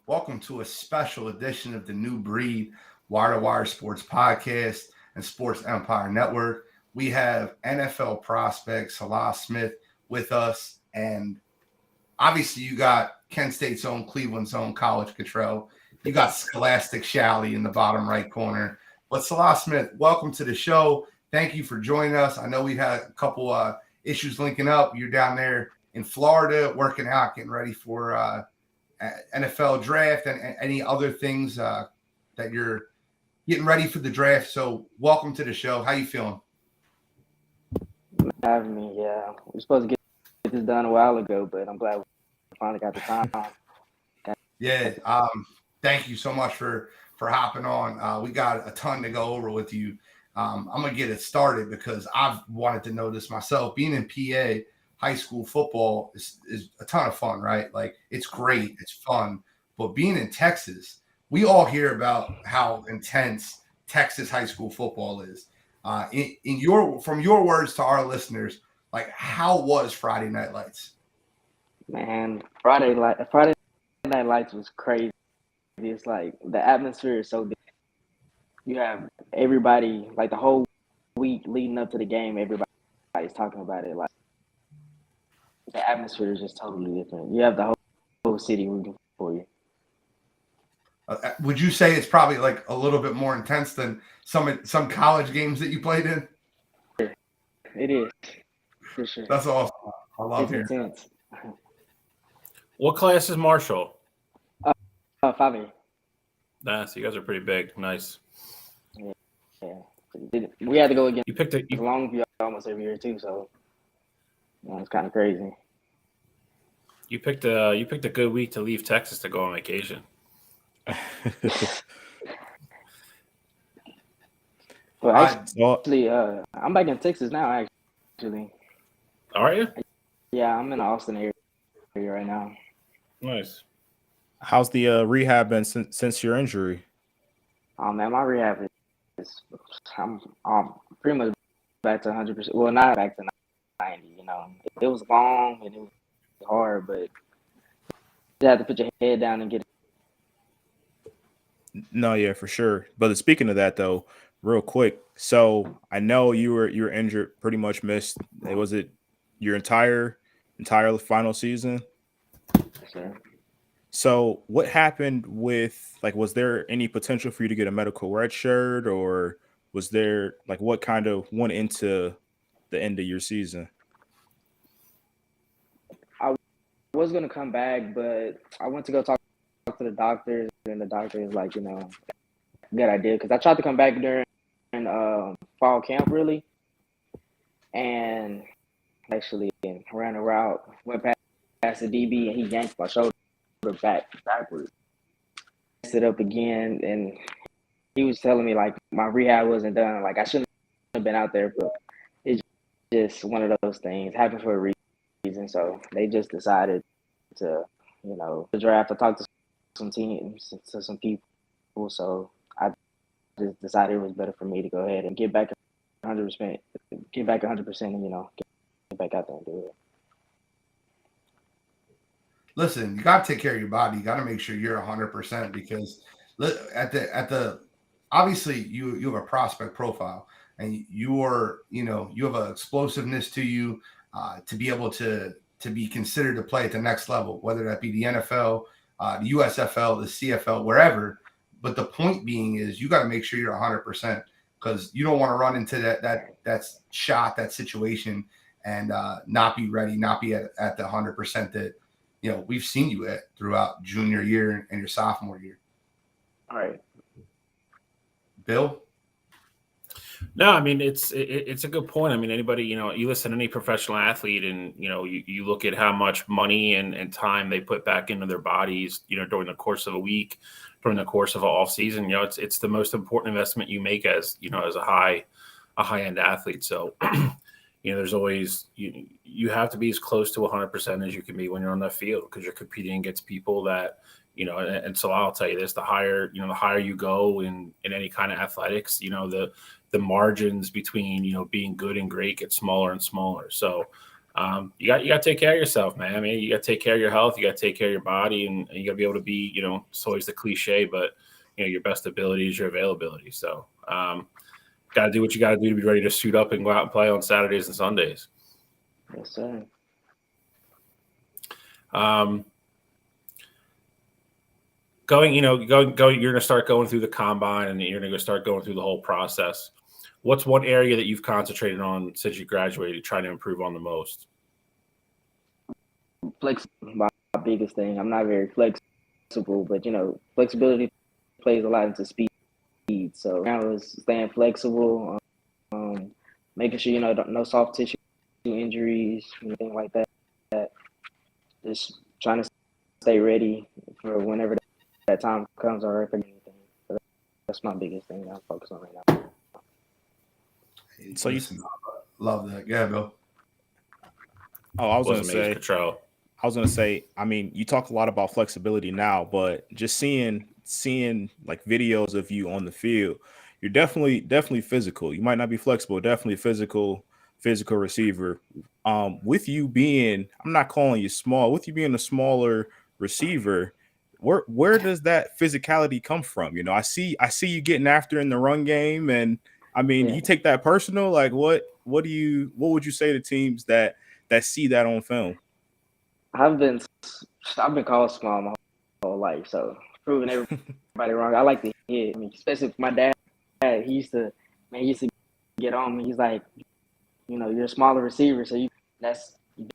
Welcome to a special edition of the New Breed Wire to Wire Sports Podcast and Sports Empire Network. We have NFL prospect Selah Smith with us, and obviously you got Kent State's own, Cleveland's own College Control. You got Scholastic Shally in the bottom right corner. But Selah Smith, welcome to the show. Thank you for joining us. I know we had a couple issues linking up. You're down there in Florida working out, getting ready for NFL draft and any other things that you're getting ready for the draft. So welcome to the show. How you feeling? Having me, yeah. We were supposed to get this done a while ago, but I'm glad we finally got the time. Yeah. Thank you so much for hopping on. We got a ton to go over with you. I'm going to get it started because I've wanted to know this myself. Being in PA, high school football is a ton of fun, right? Like, it's great. It's fun. But being in Texas, we all hear about how intense Texas high school football is. From your words to our listeners, like, how was Friday Night Lights? Man, Friday Night Lights was crazy. It's like the atmosphere is so big. You have everybody, like the whole week leading up to the game, everybody's talking about it. Like, the atmosphere is just totally different. You have the whole city rooting for you. Would you say it's probably like a little bit more intense than some college games that you played in? It is, for sure. That's awesome. I love it. It's intense. What class is Marshall? 5A. Nice. You guys are pretty big. Nice. Yeah. We had to go against You picked a Longview almost every year too, so it's kind of crazy. You picked a good week to leave Texas to go on vacation. Well, actually, I'm back in Texas now. Actually, Are you? yeah, I'm in the Austin area right now. Nice. How's the rehab been since your injury? Oh man, my rehab is I'm pretty much back to 100%. Well, not back to 90. You know, it was long and it was hard, but you have to put your head down and get it. No, yeah, for sure. But speaking of that, though, real quick. So I know you were injured, pretty much missed. Was it your entire final season? Sure. So what happened with, like, was there any potential for you to get a medical red shirt, or was there, like, what kind of went into the end of your season? I was gonna come back, but I went to go talk to the doctors, and the doctor is like, good idea, because I tried to come back during fall camp, really, and actually ran a route, went past the DB, and he yanked my shoulder backwards. Messed it up again, and he was telling me like my rehab wasn't done, like I shouldn't have been out there, but it's just one of those things. It happened for a reason, so they just decided to, the draft. I talked to some teams, to some people, so I just decided it was better for me to go ahead and get back 100%, and get back out there and do it. Listen, you got to take care of your body. You got to make sure you're 100% because at the obviously you have a prospect profile and you have an explosiveness to you to be able to be considered to play at the next level, whether that be the NFL, the USFL, the CFL, wherever. But the point being is you got to make sure you're 100% because you don't want to run into that situation and not be ready, not be at the 100% that we've seen you at throughout junior year and your sophomore year. All right. Bill? No, I mean, it's a good point. I mean, anybody, you listen to any professional athlete and, you look at how much money and time they put back into their bodies, during the course of a week, during the course of an off season, it's the most important investment you make as a high end athlete. So, there's always, you have to be as close to 100% as you can be when you're on that field because you're competing against people that, And so I'll tell you this: the higher you go in any kind of athletics, the margins between being good and great get smaller and smaller. So you got to take care of yourself, man. I mean, you got to take care of your health, you got to take care of your body, and you got to be able to be, it's always the cliche, but your best ability is your availability. So got to do what you got to do to be ready to suit up and go out and play on Saturdays and Sundays. Yes, sir. You're going to start going through the combine, and you're going to start going through the whole process. What's one area that you've concentrated on since you graduated, trying to improve on the most? My biggest thing. I'm not very flexible, but flexibility plays a lot into speed. So now is staying flexible, making sure no soft tissue injuries, anything like that. Just trying to stay ready for whenever that time comes, or if anything. So that's my biggest thing that I'm focused on right now. So love that. Yeah, Bill. Oh, I was going to say, I mean, you talk a lot about flexibility now, but just seeing like videos of you on the field, you're definitely physical. You might not be flexible, definitely physical receiver. With you being, I'm not calling you small, with you being a smaller receiver, where does that physicality come from? I see you getting after in the run game, and I mean, you take that personal. Like, what would you say to teams that see that on film? I've been called small my whole life, so proving everybody wrong. I like to hit. I mean, especially with my dad. He used to get on me. He's like, you're a smaller receiver, so that's the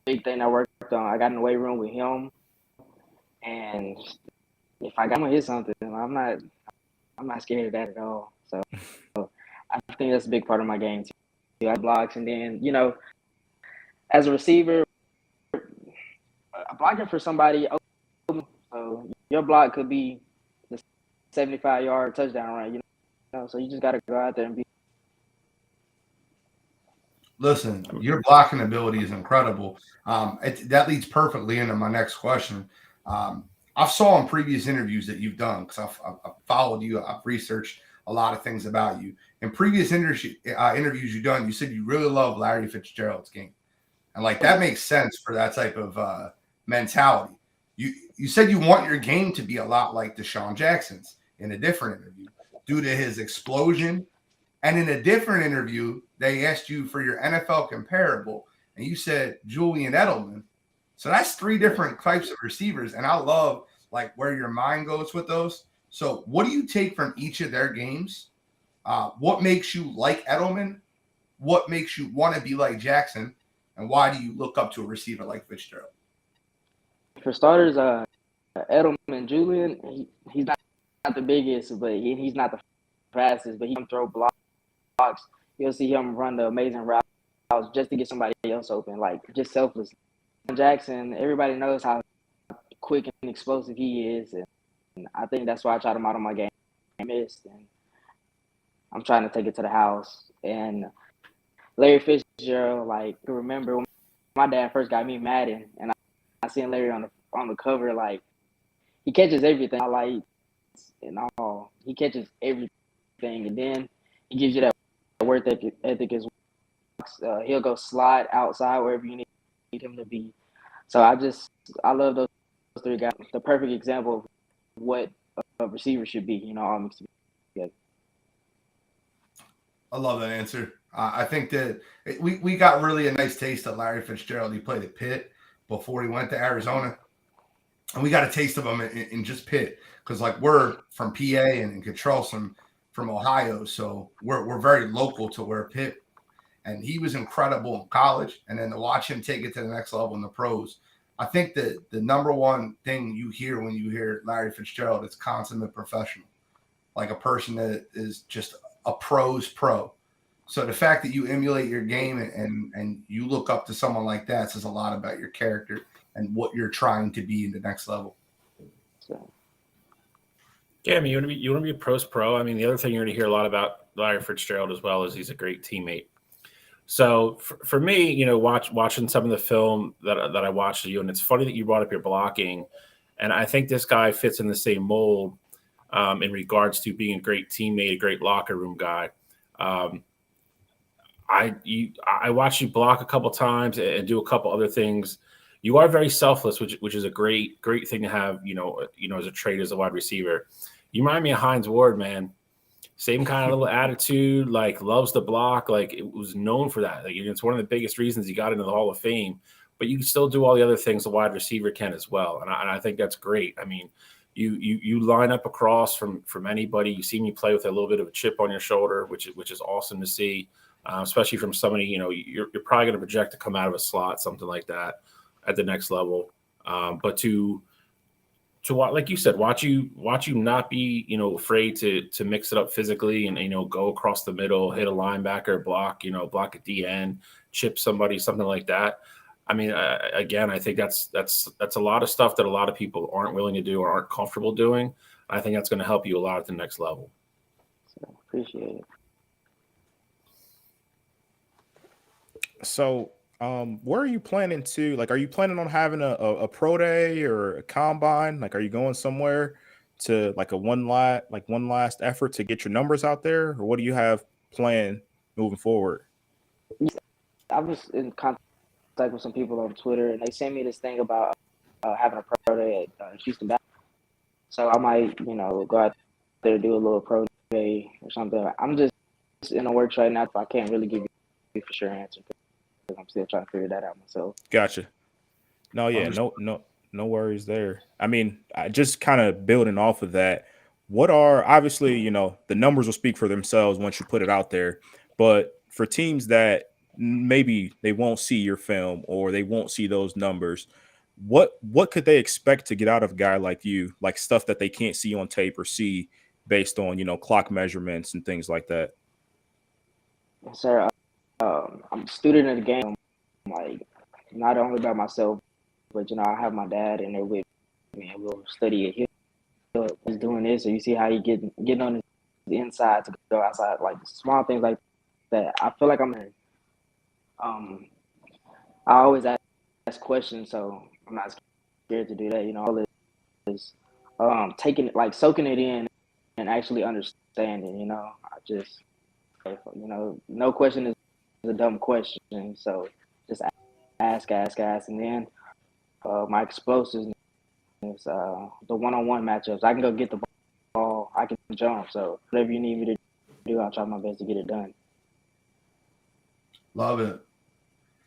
big thing I worked on. I got in the weight room with him, and if I'm gonna hit something, I'm not scared of that at all. So I think that's a big part of my game too. I blocks, and then as a receiver, blocking for somebody, so your block could be the 75-yard touchdown run. So you just got to go out there and be. Listen, your blocking ability is incredible. That leads perfectly into my next question. I've saw in previous interviews that you've done, because I've followed you. I've researched a lot of things about you. In previous interviews you've done, you said you really love Larry Fitzgerald's game. And like that makes sense for that type of mentality. You said you want your game to be a lot like Deshaun Jackson's in a different interview due to his explosion. And in a different interview, they asked you for your NFL comparable, and you said Julian Edelman. So that's three different types of receivers, and I love like where your mind goes with those. So what do you take from each of their games? What makes you like Edelman? What makes you want to be like Jackson? And why do you look up to a receiver like Fitzgerald? For starters, Edelman, Julian, he's not the biggest, but he's not the fastest, but he can throw blocks. You'll see him run the amazing routes just to get somebody else open, like just selfless. Jackson, everybody knows how quick and explosive he is, and I think that's why I try to model my game. And I'm trying to take it to the house. And Larry Fitzgerald, like, I remember when my dad first got me Madden, and I seen Larry on the cover, like, he catches everything. I like, and all. He catches everything, and then he gives you that work ethic as well. He'll go slide outside wherever you need him to be. So I love those three guys. The perfect example of what a receiver should be, all mixed together. I love that answer. I think that we got really a nice taste of Larry Fitzgerald. He played at Pitt before he went to Arizona. And we got a taste of him in just Pitt, because like we're from PA and Control from Ohio, so we're very local to where Pitt. And he was incredible in college, and then to watch him take it to the next level in the pros. I think that the number one thing you hear when you hear Larry Fitzgerald is consummate professional, like a person that is just a pro's pro. So the fact that you emulate your game and you look up to someone like that says a lot about your character and what you're trying to be in the next level. So. Yeah, I mean, you want to be a pro's pro. I mean, the other thing you're going to hear a lot about Larry Fitzgerald as well is he's a great teammate. So for me, watching some of the film that I watched of you, and it's funny that you brought up your blocking. And I think this guy fits in the same mold in regards to being a great teammate, a great locker room guy. I watched you block a couple times and do a couple other things. You are very selfless, which is a great thing to have. As a trait as a wide receiver. You remind me of Hines Ward, man. Same kind of little attitude, like loves to block. Like it was known for that. Like it's one of the biggest reasons he got into the Hall of Fame. But you can still do all the other things a wide receiver can as well, and I think that's great. I mean, you line up across from anybody. You see me play with a little bit of a chip on your shoulder, which is awesome to see, especially from somebody you're probably going to project to come out of a slot, something like that, at the next level. But to like you said, watch you not be afraid to mix it up physically and go across the middle, hit a linebacker, block a DN, chip somebody, something like that. I mean, again, I think that's a lot of stuff that a lot of people aren't willing to do or aren't comfortable doing. I think that's going to help you a lot at the next level. So, appreciate it. So, where are you planning to? Like, are you planning on having a pro day or a combine? Like, are you going somewhere to like one last effort to get your numbers out there, or what do you have planned moving forward? I was in contact with some people on Twitter, and they sent me this thing about having a pro day at Houston Baptist. So I might, go out there, do a little pro day or something. I'm just in the works right now, so I can't really give you for sure answer because I'm still trying to figure that out myself. Gotcha. No, yeah, no worries there. I mean, I just kind of building off of that. What are obviously, the numbers will speak for themselves once you put it out there. But for teams that maybe they won't see your film or they won't see those numbers, what could they expect to get out of a guy like you, like stuff that they can't see on tape or see based on clock measurements and things like that? Yes, sir. I'm a student of the game, like not only by myself, but I have my dad in there with me, and we'll study it. He's doing this, so you see how he getting on the inside to go outside, like small things like that. I feel like I'm in. I always ask questions, so I'm not scared to do that. All it is taking it, like soaking it in, and actually understanding. I just, no question is a dumb question, so just ask, and then my explosiveness, the one-on-one matchups. I can go get the ball, I can jump. So whatever you need me to do, I'll try my best to get it done. Love it.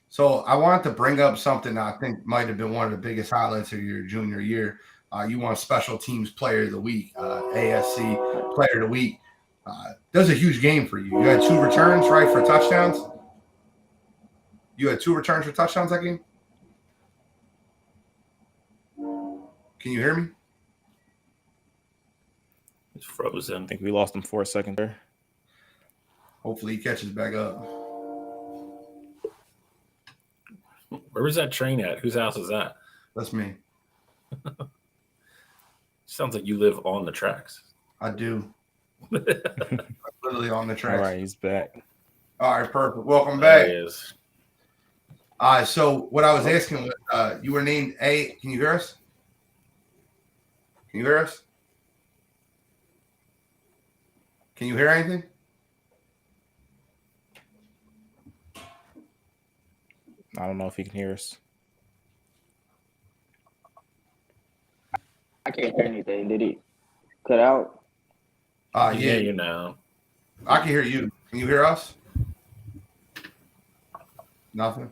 So I wanted to bring up something I think might have been one of the biggest highlights of your junior year. You won Special Teams Player of the Week, ASC Player of the Week. That was a huge game for you. You had 2 returns, right, for touchdowns? You had 2 returns for touchdowns that game? Can you hear me? It's frozen. I think we lost him for a second there. Hopefully he catches back up. Where was that train at? Whose house is that? That's me. Sounds like you live on the tracks. I do. Literally on the tracks. All right, he's back. All right, perfect. Welcome back. There he is. So what I was asking was, you were named A. Can you hear us? Can you hear us? Can you hear anything? I don't know if he can hear us. I can't hear anything. Did he cut out? Yeah, you know. I can hear you. Can you hear us? Nothing.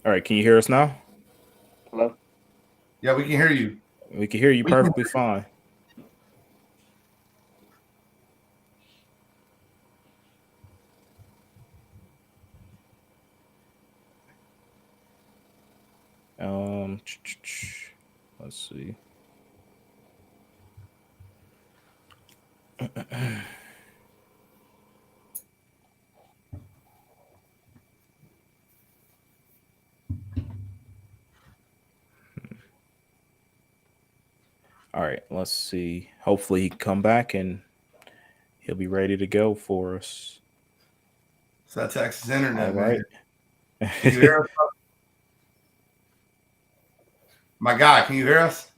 All right, can you hear us now? Hello? Yeah, we can hear you. We can hear you perfectly fine. Let's see. All right, let's see. Hopefully he can come back and he'll be ready to go for us. It's that Texas internet, All right. Man. Can you hear us? My guy, can you hear us?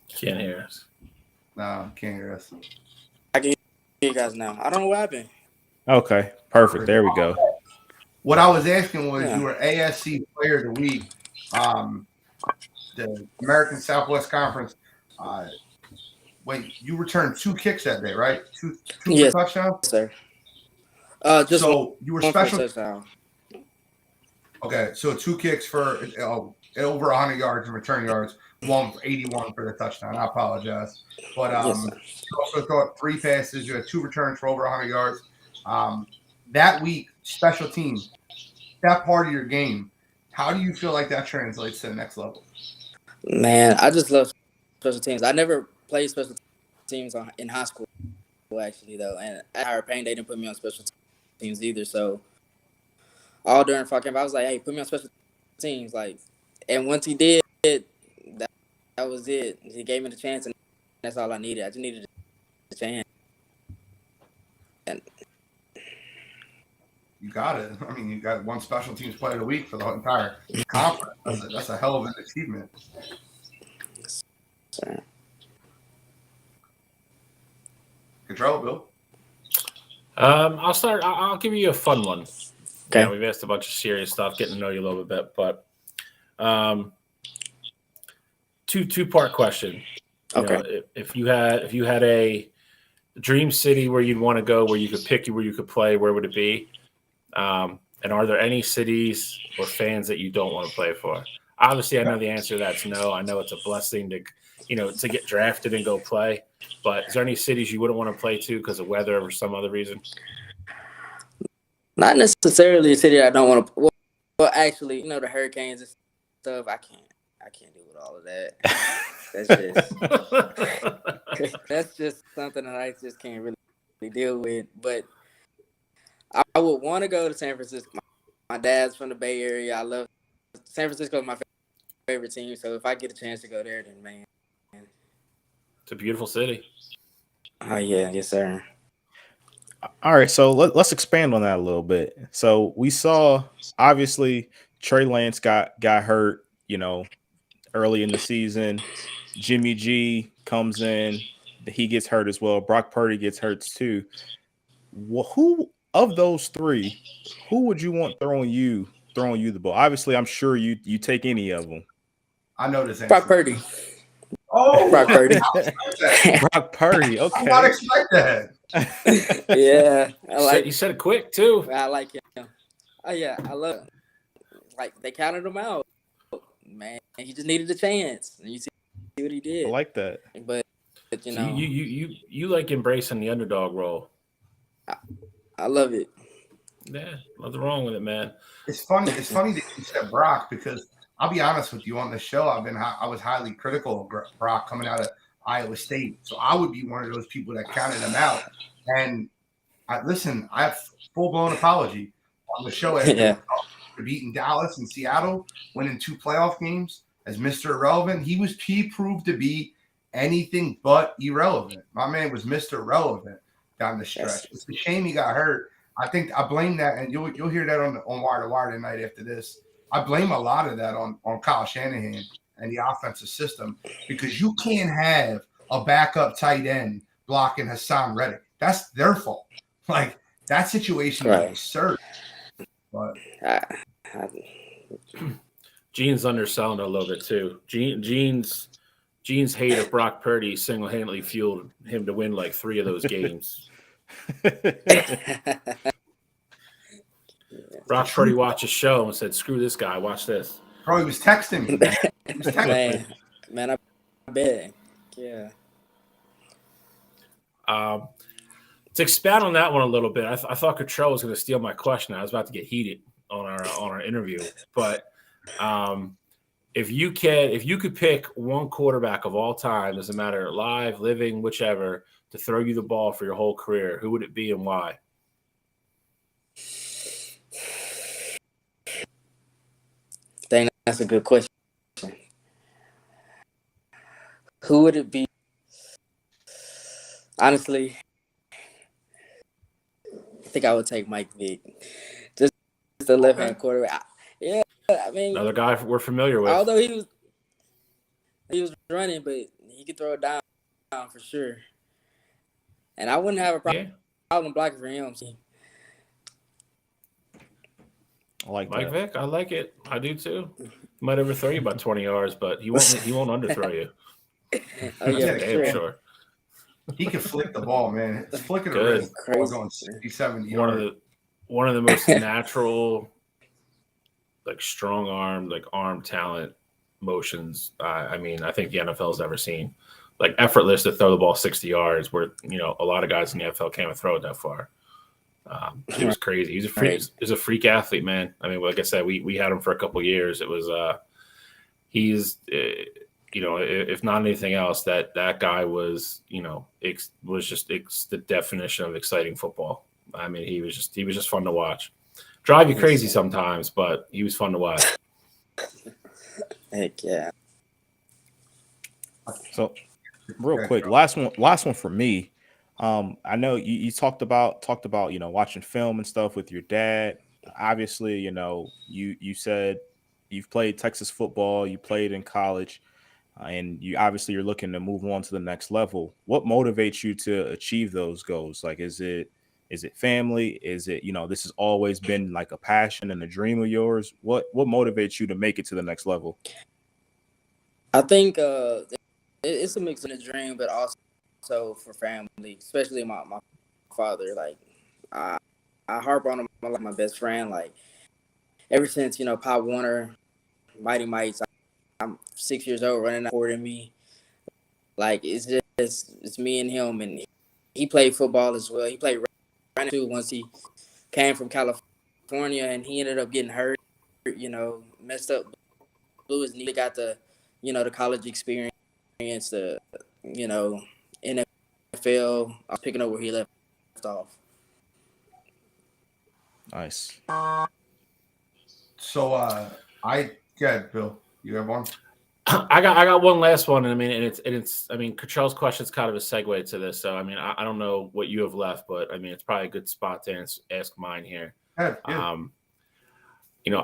Can't hear us. No, can't hear us. I can hear you guys now. I don't know what happened. Okay, perfect. There we go. What I was asking was, Yeah. you were ASC Player of the Week, the American Southwest Conference. Wait, you returned 2 kicks that day, right? Two Yes, for touchdowns? sir. Just So you were one for a special. touchdown. Okay, so 2 kicks for over 100 yards and return yards, 1 for 81 for the touchdown. I apologize. But Yes, sir. you also caught 3 passes. You had 2 returns for over 100 yards. That week, special teams, that part of your game, how do you feel like that translates to the next level? Man, I just love special teams. I never played special teams in high school, actually, though. And at Higher Payne, they didn't put me on special teams either. So all during fall camp, I was like, hey, put me on special teams. Like, and once he did, that was it. He gave me the chance, and that's all I needed. I just needed the chance. And You got it. I mean, you got 1 special teams player of the week for the entire conference. That's a hell of an achievement. Sir. Control, Bill. I'll start. I'll give you a fun one. Okay. Yeah, we've asked a bunch of serious stuff, getting to know you a little bit, but two-part question. Okay. If you had a dream city where you'd want to go, where you could pick, where you could play, where would it be? And are there any cities or fans that you don't want to play for? Obviously, I know the answer to that's no. I know it's a blessing to get drafted and go play. But is there any cities you wouldn't want to play to because of weather or some other reason? Not necessarily a city I don't want to. Well, actually, the hurricanes and stuff. I can't deal with all of that. That's just something that I just can't really deal with. But I would want to go to San Francisco. My dad's from the Bay Area. I love San Francisco. Is my favorite team. So if I get a chance to go there, then man, it's a beautiful city. Oh yeah, yes sir. All right, so let's expand on that a little bit. So we saw, obviously, Trey Lance got hurt, early in the season. Jimmy G comes in, he gets hurt as well. Brock Purdy gets hurt too. Who of those 3, who would you want throwing you the ball? Obviously, I'm sure you take any of them. I know this answer. Brock Purdy. Oh, Brock Purdy. Brock Purdy. Okay. I did not expect that. Yeah, you said it quick too. I like him. Oh yeah, I love him. Like they counted him out, man. He just needed a chance, and you see what he did. I like that. But you like embracing the underdog role. I love it. Yeah, nothing wrong with it, man. It's funny that you said Brock, because I'll be honest with you, on the show, I was highly critical of Brock coming out of Iowa State. So I would be one of those people that counted him out. And I have full-blown apology on the show after beating Dallas and Seattle, winning 2 playoff games as Mr. Irrelevant. He proved to be anything but irrelevant. My man was Mr. Relevant down the stretch. Yes. It's a shame he got hurt. I think I blame that, and you'll hear that on Wire to Wire tonight after this. I blame a lot of that on Kyle Shanahan and the offensive system, because you can't have a backup tight end blocking Hassan Reddick. That's their fault. Like, that situation is absurd. But Gene's underselling a little bit too. Gene's hate of Brock Purdy single-handedly fueled him to win like 3 of those games. Brock Purdy watched a show and said, "Screw this guy. Watch this." Bro, he was texting me. Man, I bet. Yeah. To expand on that one a little bit, I thought Cottrell was going to steal my question. I was about to get heated on our interview, but if you could pick one quarterback of all time, doesn't matter, live, living, whichever, to throw you the ball for your whole career, who would it be and why? Dang, that's a good question. Who would it be? Honestly, think I would take Mike Vick. Just the left hand quarterback. Yeah, I mean, another guy we're familiar with. Although he was running, but he could throw it down for sure. And I wouldn't have a problem blocking for him. I like Mike that. Vick. I like it. I do too. He might overthrow you about 20 yards, but he won't underthrow you. Oh yeah, damn sure. He can flick the ball, man. It's flicking the Good. wrist. Ball going 60-70 yards. One of the most natural, like strong arm, like arm talent motions. I mean, I think the NFL's ever seen. Like effortless to throw the ball 60 yards, where a lot of guys in the NFL can't even throw it that far. He was crazy. He's a freak. He's a freak athlete, man. I mean, like I said, we had him for a couple of years. It was he's if not anything else, that guy was just the definition of exciting football. I mean, he was just fun to watch. Drive you crazy sometimes, but he was fun to watch. Heck yeah. So, real quick, last one for me. I know you talked about watching film and stuff with your dad. Obviously, you said you've played Texas football, you played in college, and you're looking to move on to the next level. What motivates you to achieve those goals? Like, is it family? Is it this has always been like a passion and a dream of yours? What motivates you to make it to the next level? I think it's a mix of a dream, but also for family, especially my father. Like, I harp on him like my best friend. Like, ever since Pop Warner, Mighty Mites, I'm 6 years old, running out more than me. Like, it's me and him, and he played football as well. He played running too once he came from California, and he ended up getting hurt. Messed up, blew his knee. Got the the college experience, the NFL. I was picking up where he left off. Nice. So Bill, you have one? I got one last one, and it's Cottrell's question is kind of a segue to this. So I don't know what you have left, but it's probably a good spot to ask mine here. Yeah.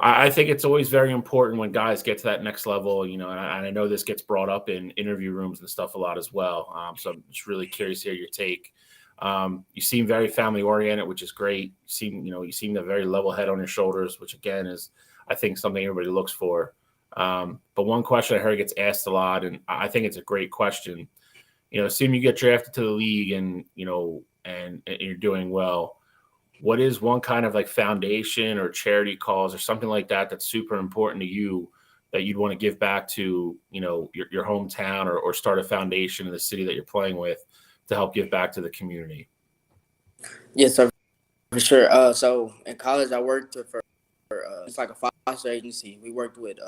I think it's always very important when guys get to that next level, and I know this gets brought up in interview rooms and stuff a lot as well. So I'm just really curious to hear your take. You seem very family oriented, which is great. You seem a very level head on your shoulders, which again is, I think, something everybody looks for. But one question I heard gets asked a lot, and I think it's a great question. Assume you get drafted to the league and you're doing well. What is one kind of like foundation or charity cause or something like that that's super important to you that you'd want to give back to, your hometown or start a foundation in the city that you're playing with to help give back to the community? Yes, sir, for sure. So in college, I worked for it's like a foster agency. We worked with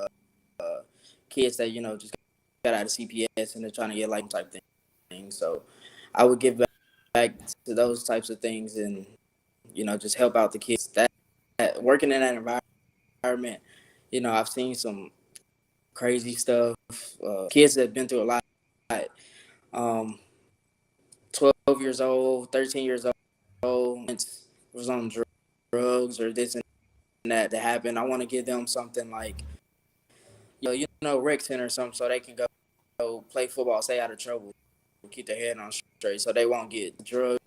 kids that just got out of CPS and they're trying to get life type thing. So I would give back to those types of things and just help out the kids. That working in that environment, I've seen some crazy stuff. Kids that have been through a lot. 12 years old, 13 years old, was on drugs or this and that happened. I want to give them something like, rec center or something so they can go play football, stay out of trouble, keep their head on straight so they won't get drug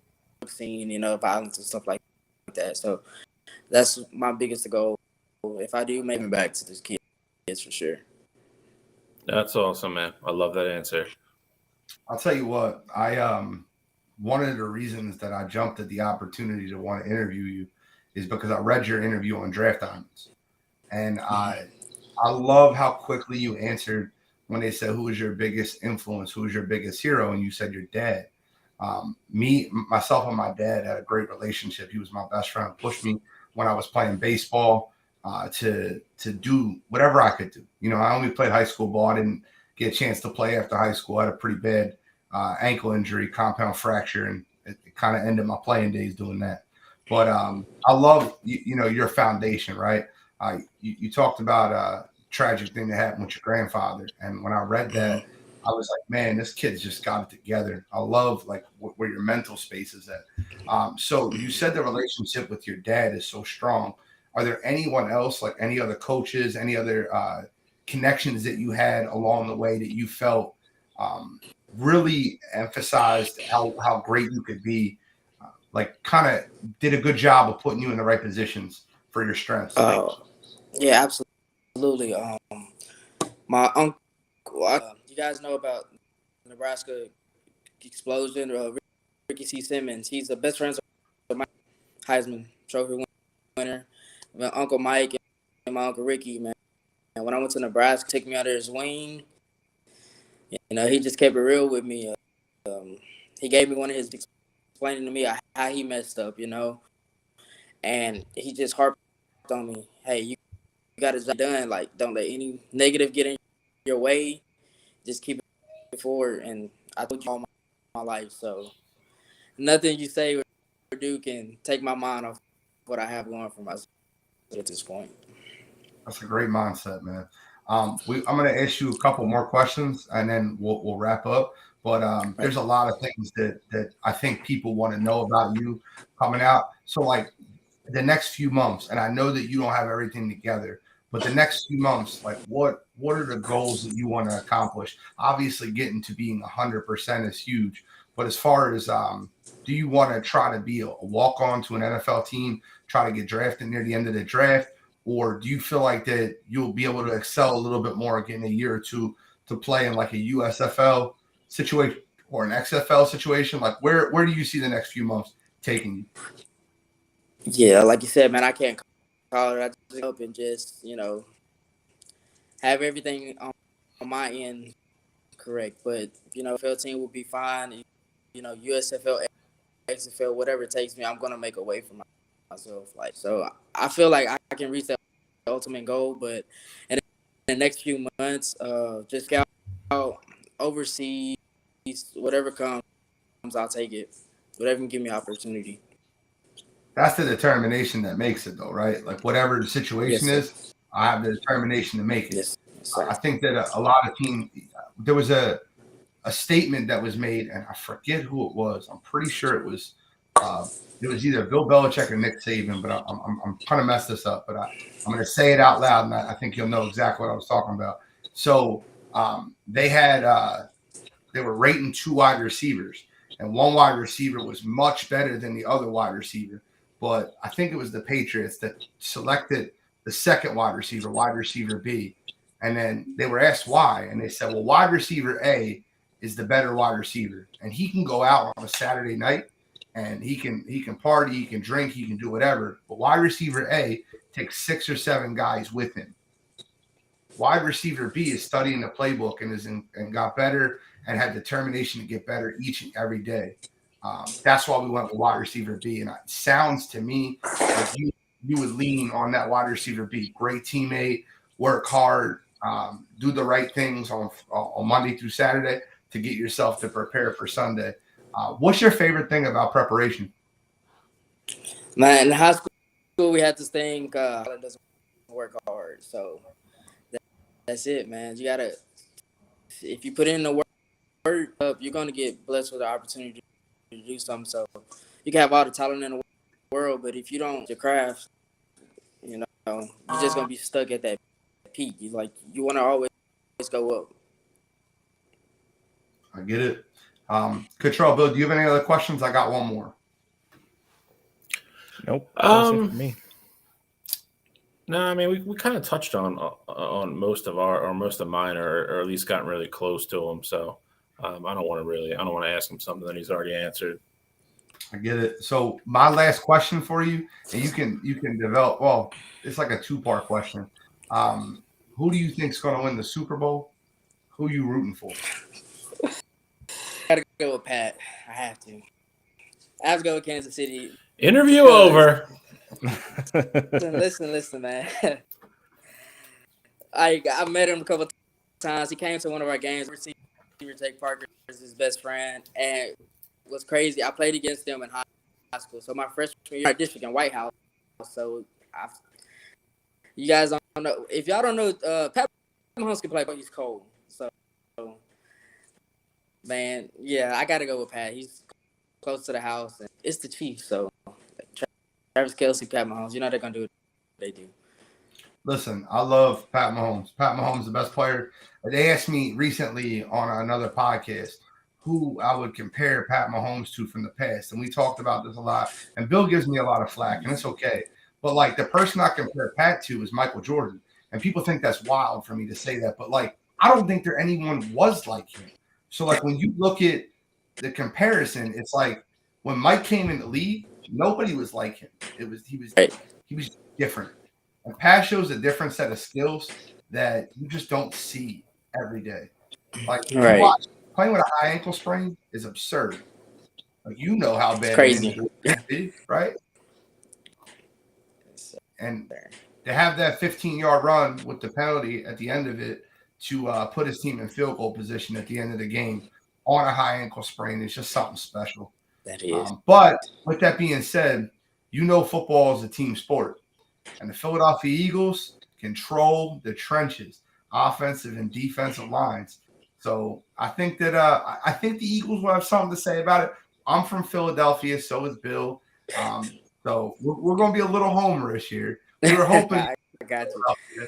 scene, violence and stuff like that. So that's my biggest goal. If I do, maybe back to this kids for sure. That's awesome, man. I love that answer. I'll tell you what, one of the reasons that I jumped at the opportunity to want to interview you is because I read your interview on Draft Diamonds. And I love how quickly you answered when they said, who was your biggest influence? Who was your biggest hero? And you said your dad. Myself and my dad had a great relationship. He was my best friend, pushed me when I was playing baseball to do whatever I could do. I only played high school ball. I didn't get a chance to play after high school. I had a pretty bad ankle injury, compound fracture, and it kind of ended my playing days doing that. But I love, your foundation, right? You talked about a tragic thing that happened with your grandfather. And when I read that, I was like, man, this kid's just got it together. I love like where your mental space is at. So you said the relationship with your dad is so strong. Are there anyone else, like any other coaches, any other connections that you had along the way that you felt really emphasized how great you could be? Like kind of did a good job of putting you in the right positions for your strengths. Yeah, absolutely. My uncle, you guys know about Nebraska explosion. Ricky C. Simmons, he's the best friend of my Heisman Trophy winner. My Uncle Mike and my Uncle Ricky, man. And when I went to Nebraska, took me under his wing. He just kept it real with me. He gave me one of his explaining to me how he messed up, and he just harped on me. Hey, you got it done. Like, don't let any negative get in your way. Just keep it forward. And I told you all my life, so nothing you say or do can take my mind off what I have going for myself at this point. That's a great mindset, man. I'm going to ask you a couple more questions and then we'll wrap up. But there's a lot of things that I think people want to know about you coming out. So like the next few months, and I know that you don't have everything together, but the next few months, like what are the goals that you want to accomplish? Obviously getting to being 100% is huge, but as far as do you want to try to be a walk-on to an NFL team, try to get drafted near the end of the draft? Or do you feel like that you'll be able to excel a little bit more getting a year or two to play in like a USFL situation or an XFL situation? Like where do you see the next few months taking you? Yeah, like you said, man, I can't call it. I just hope and just, have everything on my end correct. But, NFL team will be fine. USFL, XFL, whatever it takes me, I'm going to make a way for myself. Like, so I feel like I can reach that ultimate goal, but in the next few months, just scout overseas, whatever comes, I'll take it. Whatever can give me opportunity. That's the determination that makes it, though, right? Like whatever the situation is, I have the determination to make it. Yes, I think that a lot of teams. There was a statement that was made, and I forget who it was. I'm pretty sure it was either Bill Belichick or Nick Saban, but I'm trying to mess this up. But I'm going to say it out loud, and I think you'll know exactly what I was talking about. So they were rating 2 wide receivers, and one wide receiver was much better than the other wide receiver. But I think it was the Patriots that selected the second wide receiver B. And then they were asked why. And they said, well, wide receiver A is the better wide receiver. And he can go out on a Saturday night and he can party, he can drink, he can do whatever. But wide receiver A takes 6 or 7 guys with him. Wide receiver B is studying the playbook and got better and had determination to get better each and every day. That's why we went with wide receiver B. And it sounds to me like you would lean on that wide receiver B. Great teammate, work hard, do the right things on Monday through Saturday to get yourself to prepare for Sunday. What's your favorite thing about preparation? Man, in high school, we had this thing, it doesn't work hard. So that's it, man. You got to, if you put in the work, you're going to get blessed with the opportunity to do something. So you can have all the talent in the world, but if you don't, your craft, you're just going to be stuck at that peak. You want to always go up. I get it. Control, Bill, do you have any other questions? I got one more. Nope. That's it for me. No, I mean we kind of touched on most of mine, or at least gotten really close to them. So I don't want to ask him something that he's already answered. I get it. So my last question for you, and you can develop. Well, it's like a 2-part question. Who do you think is going to win the Super Bowl? Who are you rooting for? Gotta go with Pat. I have to go with Kansas City. Interview over. Listen, man. I met him a couple times. He came to one of our games. Jake Parker is his best friend, and what's crazy, I played against him in high school. So my freshman year, district in White House. So you guys don't know. If y'all don't know, Pat Mahomes can play, but he's cold. So Man, yeah, I got to go with Pat. He's close to the house, and it's the Chiefs. So, Travis Kelce, Pat Mahomes, you know they're going to do what they do. Listen, I love Pat Mahomes. Pat Mahomes is the best player. They asked me recently on another podcast who I would compare Pat Mahomes to from the past. And we talked about this a lot. And Bill gives me a lot of flack, and it's okay. But, like, the person I compare Pat to is Michael Jordan. And people think that's wild for me to say that. But, like, I don't think there anyone was like him. So, like, when you look at the comparison, it's like when Mike came in the league, nobody was like him. He was different. And Pat shows a different set of skills that you just don't see every day. Like, playing with a high ankle sprain is absurd. Like, you know how bad it's crazy, it can be, right? And to have that 15-yard run with the penalty at the end of it to put his team in field goal position at the end of the game on a high ankle sprain is just something special. That is. But with that being said, football is a team sport. And the Philadelphia Eagles control the trenches, offensive and defensive lines. So I think that the Eagles will have something to say about it. I'm from Philadelphia, so is Bill. So we're going to be a little homerish here. We were hoping. I got you.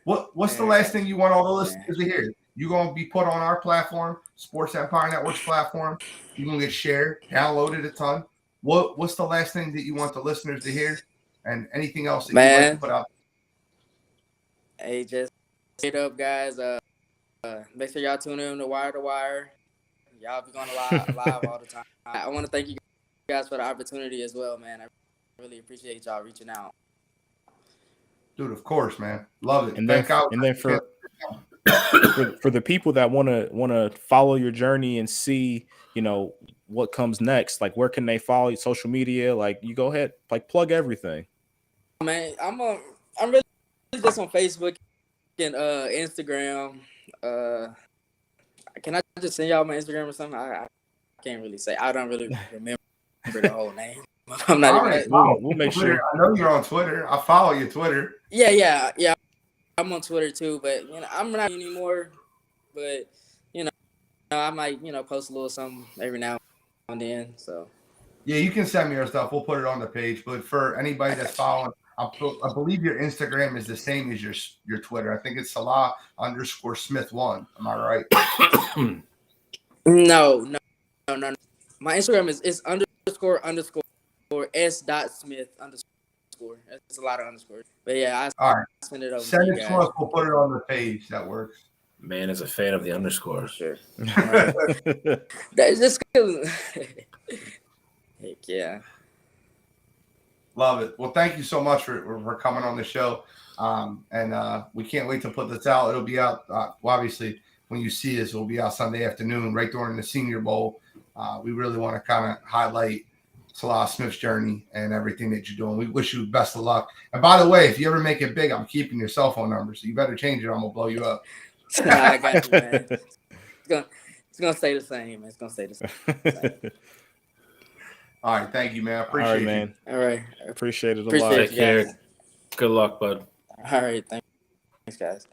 What's the last thing you want all the listeners to hear? You're going to be put on our platform, Sports Empire Network's platform. You're going to get shared, downloaded a ton. What's the last thing that you want the listeners to hear? And anything else that you'd like to put out? Hey, just hit up, guys. Make sure y'all tune in to Wire to Wire. Y'all be going live all the time. I want to thank you guys for the opportunity as well, man. I really appreciate y'all reaching out. Dude, of course, man. Love it. And then for the people that want to follow your journey and see, what comes next, like where can they follow you, social media? Like, you go ahead, like plug everything. Man, I'm really just on Facebook and Instagram. Can I just send y'all my Instagram or something? I can't really say. I don't really remember the whole name. I'm not even. We'll make sure. I know you're on Twitter. I follow your Twitter. Yeah. I'm on Twitter too, but I'm not anymore. But I might post a little something every now and then. So. Yeah, you can send me your stuff. We'll put it on the page. But for anybody that's following, I believe your Instagram is the same as your Twitter. I think it's Selah_Smith1. Am I right? No. My Instagram is __S.Smith_. It's a lot of underscores. But yeah, all right. Send it over. Send it to us. We'll put it on the page. That works. Man is a fan of the underscore. Sure. That's just good. Heck yeah. Love it. Well, thank you so much for coming on the show. And we can't wait to put this out. It'll be out, obviously, when you see this, it'll be out Sunday afternoon, right during the Senior Bowl. We really want to kind of highlight Selah Smith's journey and everything that you're doing. We wish you best of luck. And by the way, if you ever make it big, I'm keeping your cell phone number, so you better change it or I'm going to blow you up. I got you, man. It's gonna stay the same. It's gonna stay the same. All right, thank you, man. I appreciate it, man. All right, appreciate it a lot. Take care. Good luck, bud. All right, thanks, guys.